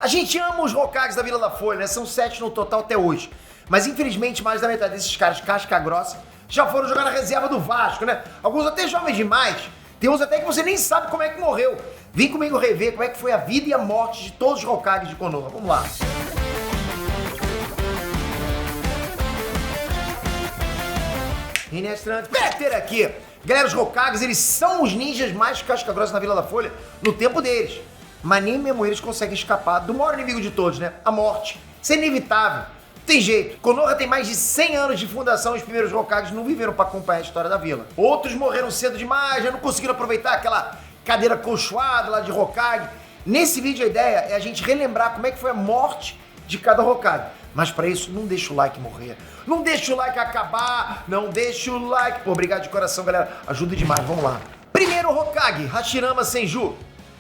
A gente ama os Hokages da Vila da Folha, né? São 7 no total até hoje. Mas infelizmente mais da metade desses caras casca grossa já foram jogar na reserva do Vasco, né? Alguns até jovens demais. Tem uns até que você nem sabe como é que morreu. Vem comigo rever como é que foi a vida e a morte de todos os Hokages de Konoha. Vamos lá. Inestrante. Peter aqui. Galera, os Hokages, eles são os ninjas mais casca-grossa na Vila da Folha no tempo deles. Mas nem mesmo eles conseguem escapar do maior inimigo de todos, né? A morte. Isso é inevitável. Tem jeito. Konoha tem mais de 100 anos de fundação e os primeiros Hokages não viveram para acompanhar a história da vila. Outros morreram cedo demais, já não conseguiram aproveitar aquela cadeira colchoada lá de Hokage. Nesse vídeo a ideia é a gente relembrar como é que foi a morte de cada Hokage. Mas para isso, não deixa o like morrer. Não deixa o like acabar. Não deixa o like. Pô, obrigado de coração, galera. Ajuda demais. Vamos lá. Primeiro Hokage, Hashirama Senju.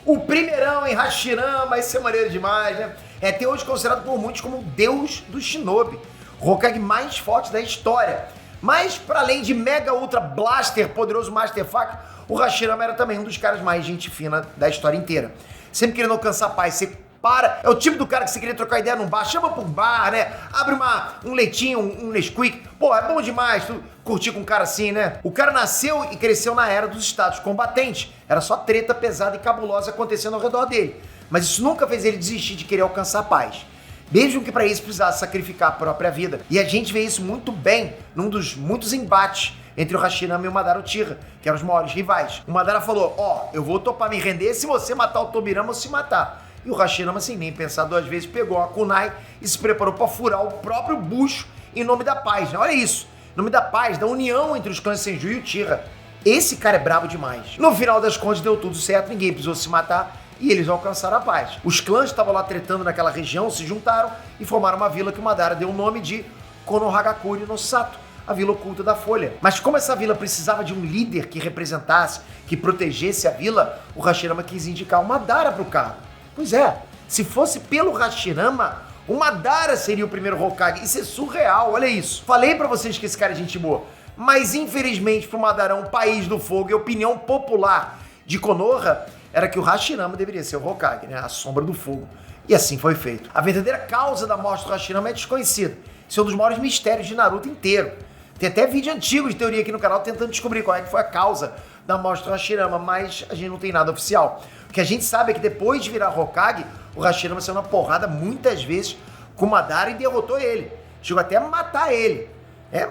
O primeirão em Hashirama. Esse é maneiro demais, né? É até hoje considerado por muitos como o deus do shinobi. O Hokage mais forte da história. Mas, para além de Mega Ultra Blaster, poderoso Master Faca, o Hashirama era também um dos caras mais gente fina da história inteira. Sempre querendo alcançar paz, você para. É o tipo do cara que você queria trocar ideia num bar, chama pra um bar, né? Abre um leitinho, um Nesquik. Pô, é bom demais tu curtir com um cara assim, né? O cara nasceu e cresceu na era dos estados combatentes. Era só treta pesada e cabulosa acontecendo ao redor dele. Mas isso nunca fez ele desistir de querer alcançar a paz. Mesmo que para isso precisasse sacrificar a própria vida. E a gente vê isso muito bem num dos muitos embates entre o Hashirama e o Madara Uchiha, que eram os maiores rivais. O Madara falou, eu vou topar me render se você matar o Tobirama ou se matar. E o Hashirama, sem nem pensar duas vezes, pegou a kunai e se preparou para furar o próprio bucho em nome da paz. Olha isso, em nome da paz, da união entre os clãs Senju e Uchiha. Esse cara é brabo demais. No final das contas deu tudo certo, ninguém precisou se matar e eles alcançaram a paz. Os clãs estavam lá tretando naquela região, se juntaram e formaram uma vila que o Madara deu o nome de Konohagakure no Sato, a vila oculta da Folha. Mas como essa vila precisava de um líder que representasse, que protegesse a vila, o Hashirama quis indicar o Madara para o cargo. Pois é, se fosse pelo Hashirama, o Madara seria o primeiro Hokage. Isso é surreal, olha isso. Falei pra vocês que esse cara é gente boa, mas infelizmente pro Madarão, país do fogo e opinião popular de Konoha, era que o Hashirama deveria ser o Hokage, né? A sombra do fogo. E assim foi feito. A verdadeira causa da morte do Hashirama é desconhecida. Isso é um dos maiores mistérios de Naruto inteiro. Tem até vídeo antigo de teoria aqui no canal tentando descobrir qual é que foi a causa da morte do Hashirama, mas a gente não tem nada oficial. O que a gente sabe é que depois de virar Hokage, o Hashirama saiu na porrada muitas vezes com o Madara e derrotou ele. Chegou até a matar ele.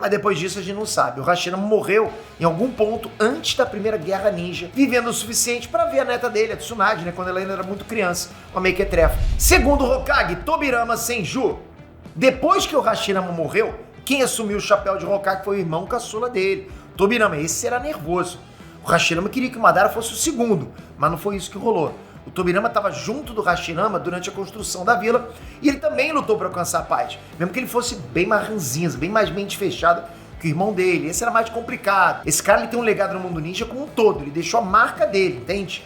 Mas depois disso a gente não sabe. O Hashirama morreu em algum ponto antes da primeira guerra ninja, vivendo o suficiente para ver a neta dele, a Tsunade, né, quando ela ainda era muito criança, uma mequetrefa. Segundo Hokage, Tobirama Senju. Depois que o Hashirama morreu, quem assumiu o chapéu de Hokage foi o irmão caçula dele, Tobirama. Esse era nervoso. O Hashirama queria que o Madara fosse o segundo, mas não foi isso que rolou. O Tobirama estava junto do Hashirama durante a construção da vila e ele também lutou para alcançar a paz, mesmo que ele fosse bem mais ranzinza, bem mais mente fechado que o irmão dele. Esse era mais complicado. Esse cara ele tem um legado no mundo ninja como um todo, ele deixou a marca dele, entende?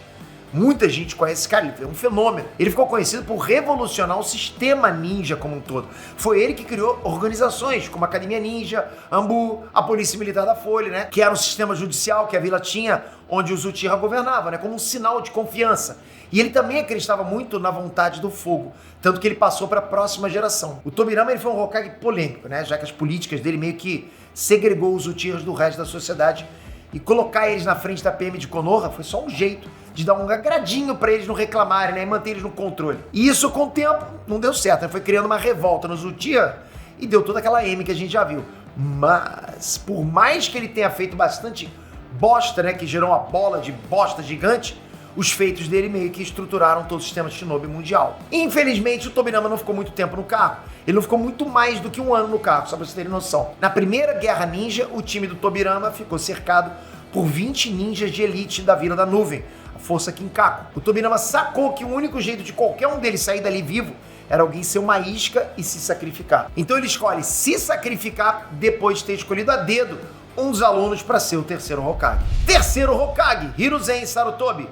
Muita gente conhece esse cara, ele é um fenômeno. Ele ficou conhecido por revolucionar o sistema ninja como um todo. Foi ele que criou organizações como a Academia Ninja, Ambu, a Polícia Militar da Folha, né? Que era um sistema judicial que a vila tinha, onde os Uchiha governavam, né? Como um sinal de confiança. E ele também acreditava muito na vontade do fogo, tanto que ele passou para a próxima geração. O Tobirama ele foi um Hokage polêmico, né? Já que as políticas dele meio que segregou os Uchihas do resto da sociedade. E colocar eles na frente da PM de Konoha foi só um jeito de dar um agradinho pra eles não reclamarem, né? E manter eles no controle. E isso, com o tempo, não deu certo, né? Foi criando uma revolta nos Uchiha e deu toda aquela M que a gente já viu. Mas, por mais que ele tenha feito bastante bosta, né? Que gerou uma bola de bosta gigante, os feitos dele meio que estruturaram todo o sistema shinobi mundial. Infelizmente, o Tobirama não ficou muito tempo no cargo. Ele não ficou muito mais do que um ano no cargo, só pra vocês terem noção. Na primeira guerra ninja, o time do Tobirama ficou cercado por 20 ninjas de elite da Vila da Nuvem, a Força Kinkaku. O Tobirama sacou que o único jeito de qualquer um deles sair dali vivo era alguém ser uma isca e se sacrificar. Então ele escolhe se sacrificar depois de ter escolhido a dedo um dos alunos para ser o terceiro Hokage. Terceiro Hokage, Hiruzen Sarutobi.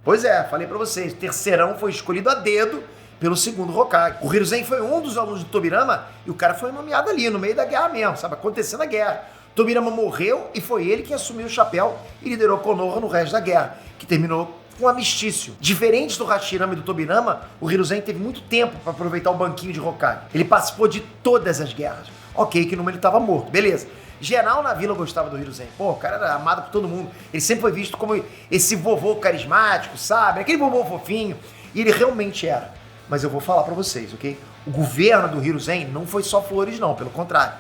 Pois é, falei pra vocês, terceirão foi escolhido a dedo pelo segundo Hokage. O Hiruzen foi um dos alunos do Tobirama e o cara foi nomeado ali, no meio da guerra mesmo, sabe? Acontecendo a guerra. Tobirama morreu e foi ele quem assumiu o chapéu e liderou Konoha no resto da guerra, que terminou com um amistício. Diferente do Hashirama e do Tobirama, o Hiruzen teve muito tempo para aproveitar o banquinho de Hokage. Ele participou de todas as guerras. Ok, que numa ele estava morto, beleza. Geral na vila gostava do Hiruzen. Pô, o cara era amado por todo mundo. Ele sempre foi visto como esse vovô carismático, sabe? Aquele vovô fofinho. E ele realmente era. Mas eu vou falar pra vocês, ok? O governo do Hiruzen não foi só flores, não. Pelo contrário.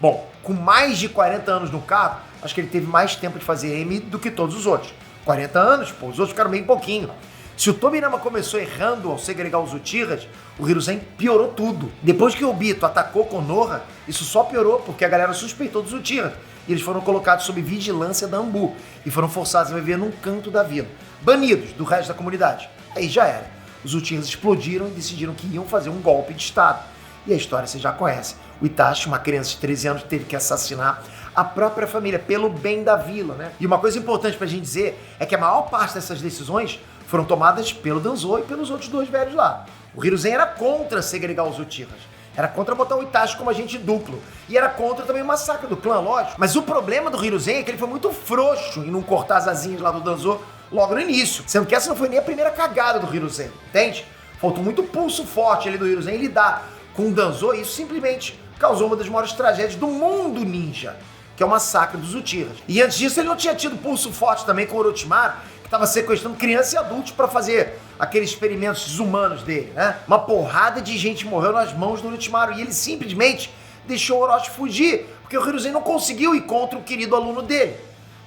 Bom, com mais de 40 anos no cargo, acho que ele teve mais tempo de fazer M do que todos os outros. 40 anos, pô, os outros ficaram bem pouquinho. Se o Tobirama começou errando ao segregar os Uchihas, o Hiruzen piorou tudo. Depois que o Obito atacou Konoha, isso só piorou porque a galera suspeitou dos Uchihas. E eles foram colocados sob vigilância da Anbu e foram forçados a viver num canto da vila, banidos do resto da comunidade. Aí já era. Os Uchihas explodiram e decidiram que iam fazer um golpe de estado. E a história você já conhece. O Itachi, uma criança de 13 anos, teve que assassinar a própria família pelo bem da vila, né? E uma coisa importante pra gente dizer é que a maior parte dessas decisões foram tomadas pelo Danzo e pelos outros dois velhos lá. O Hiruzen era contra segregar os Uchihas. Era contra botar o Itachi como agente duplo. E era contra também o massacre do clã, lógico. Mas o problema do Hiruzen é que ele foi muito frouxo em não cortar as asinhas lá do Danzo logo no início. Sendo que essa não foi nem a primeira cagada do Hiruzen, entende? Faltou muito pulso forte ali do Hiruzen lidar com o Danzo e isso simplesmente causou uma das maiores tragédias do mundo ninja, que é o massacre dos Uchihas. E antes disso ele não tinha tido pulso forte também com o Orochimaru, que estava sequestrando crianças e adultos para fazer aqueles experimentos desumanos dele, né? Uma porrada de gente morreu nas mãos do Orochimaru e ele simplesmente deixou o Orochi fugir, porque o Hiruzen não conseguiu ir contra o querido aluno dele.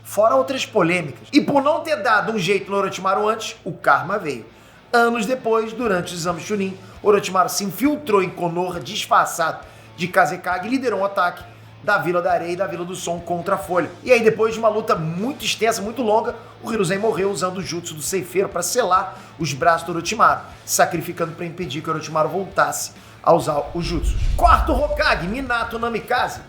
Fora outras polêmicas. E por não ter dado um jeito no Orochimaru antes, o karma veio. Anos depois, durante os exames Chunin, Orochimaru se infiltrou em Konoha disfarçado de Kazekage e liderou um ataque da Vila da Areia e da Vila do Som contra a Folha. E aí, depois de uma luta muito extensa, muito longa, o Hiruzen morreu usando o jutsu do ceifeiro para selar os braços do Orochimaru, sacrificando para impedir que o Orochimaru voltasse a usar o jutsu. Quarto Hokage, Minato Namikaze.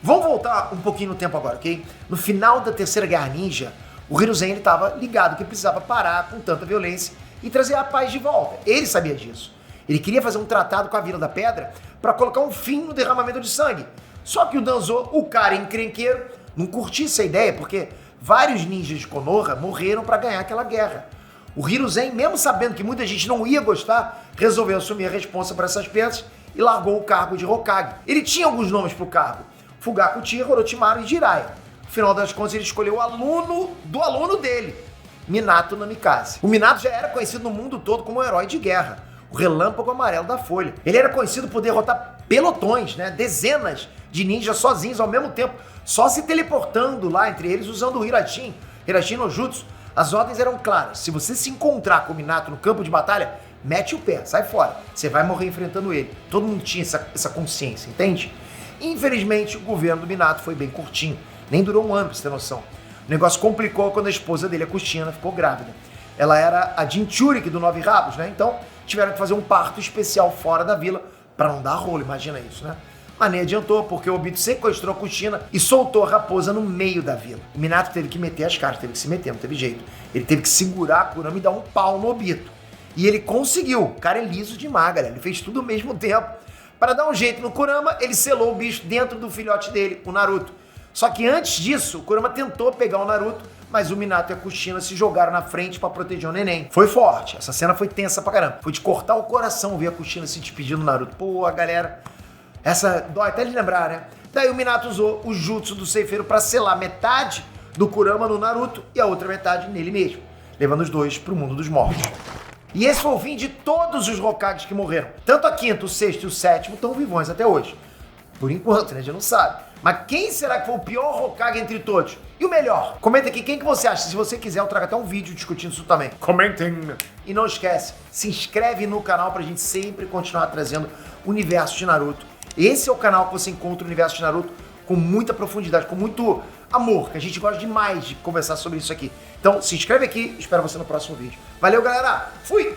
Vamos voltar um pouquinho no tempo agora, ok? No final da Terceira Guerra Ninja, o Hiruzen estava ligado que precisava parar com tanta violência e trazer a paz de volta. Ele sabia disso. Ele queria fazer um tratado com a Vila da Pedra para colocar um fim no derramamento de sangue. Só que o Danzo, o cara encrenqueiro, não curtia essa ideia, porque vários ninjas de Konoha morreram para ganhar aquela guerra. O Hiruzen, mesmo sabendo que muita gente não ia gostar, resolveu assumir a responsa por essas peças e largou o cargo de Hokage. Ele tinha alguns nomes para o cargo: Fugaku Uchiha, Orochimaru e Jiraiya. No final das contas, ele escolheu o aluno do aluno dele, Minato Namikaze. O Minato já era conhecido no mundo todo como um herói de guerra, o relâmpago amarelo da Folha. Ele era conhecido por derrotar pelotões, né, dezenas de ninjas sozinhos ao mesmo tempo, só se teleportando lá entre eles usando o Hirashin no Jutsu. As ordens eram claras: se você se encontrar com o Minato no campo de batalha, mete o pé, sai fora, você vai morrer enfrentando ele. Todo mundo tinha essa consciência, entende? Infelizmente, o governo do Minato foi bem curtinho, nem durou um ano, pra você ter noção. O negócio complicou quando a esposa dele, a Kushina, ficou grávida. Ela era a Jinchuriki do Nove Rabos, né? Então tiveram que fazer um parto especial fora da vila para não dar rolo, imagina isso, né? Mas nem adiantou, porque o Obito sequestrou a Kushina e soltou a raposa no meio da vila. O Minato teve que meter as caras, teve que se meter, não teve jeito. Ele teve que segurar a Kurama e dar um pau no Obito. E ele conseguiu. O cara é liso demais, galera. Ele fez tudo ao mesmo tempo. Para dar um jeito no Kurama, ele selou o bicho dentro do filhote dele, o Naruto. Só que antes disso, o Kurama tentou pegar o Naruto, mas o Minato e a Kushina se jogaram na frente pra proteger o neném. Foi forte, essa cena foi tensa pra caramba. Foi de cortar o coração ver a Kushina se despedindo do Naruto. Pô, a galera, essa dói até de lembrar, né? Daí o Minato usou o jutsu do ceifeiro pra selar metade do Kurama no Naruto e a outra metade nele mesmo, levando os dois pro mundo dos mortos. E esse foi o fim de todos os Hokages que morreram. Tanto a quinta, o sexto e o sétimo estão vivões até hoje. Por enquanto, né? A gente não sabe. Mas quem será que foi o pior Hokage entre todos? E o melhor? Comenta aqui quem que você acha. Se você quiser, eu trago até um vídeo discutindo isso também. Comentem! E não esquece, se inscreve no canal pra gente sempre continuar trazendo o universo de Naruto. Esse é o canal que você encontra o universo de Naruto com muita profundidade, com muito amor, que a gente gosta demais de conversar sobre isso aqui. Então, se inscreve aqui, espero você no próximo vídeo. Valeu, galera! Fui!